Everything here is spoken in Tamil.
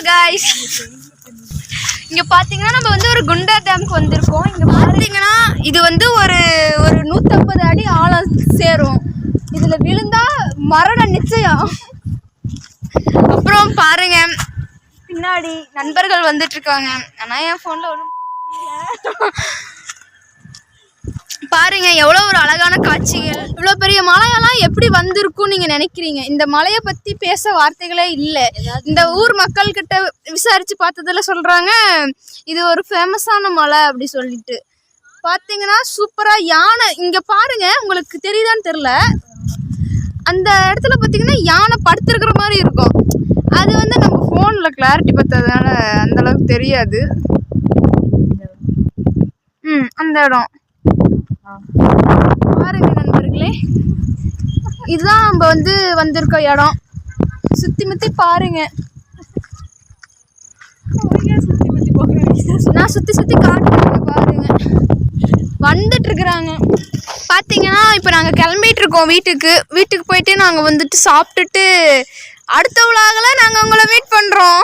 guys, இங்க பாத்தீங்கன்னா நம்ம வந்து ஒரு குண்டா டேம்க்கு வந்திருக்கோம். இங்க பாத்தீங்கன்னா இது வந்து ஒரு 150 அடி ஆழம் சேரும். இதுல விழுந்தா மரணம் நிச்சயம். அப்புறம் பாருங்க பின்னாடி நண்பர்கள் வந்துட்டு இருக்காங்க. ஆனா என் போன்ல ஒன்றும் பாருங்க எவ்வளோ ஒரு அழகான காட்சிகள். இவ்வளோ பெரிய மலையெல்லாம் எப்படி வந்திருக்கும் நீங்க நினைக்கிறீங்க? இந்த மலையை பத்தி பேச வார்த்தைகளே இல்லை. இந்த ஊர் மக்கள் கிட்ட விசாரிச்சு பார்த்ததுல சொல்றாங்க இது ஒரு ஃபேமஸான மலை அப்படி சொல்லிட்டு. பார்த்தீங்கன்னா சூப்பரா யானை இங்க பாருங்க, உங்களுக்கு தெரியுதான்னு தெரியல, அந்த இடத்துல பார்த்தீங்கன்னா யானை படுத்திருக்கிற மாதிரி இருக்கும். அது வந்து நம்ம ஃபோனில் கிளாரிட்டி பார்த்ததுனால அந்த அளவுக்கு தெரியாது. அந்த இடம் பாருங்க நண்பர்களே, இதுதான் நம்ம வந்து வந்திருக்க இடம். சுத்தி முத்தி பாருங்க, நான் சுத்தி சுத்தி காட்டுறேன் பாருங்க. வந்துட்டு இருக்கிறாங்க பாத்தீங்கன்னா. இப்ப நாங்க கிளம்பிட்டு இருக்கோம் வீட்டுக்கு போயிட்டு நாங்க வந்துட்டு சாப்பிட்டுட்டு அடுத்த விழாவில் நாங்க உங்களை மீட் பண்றோம்.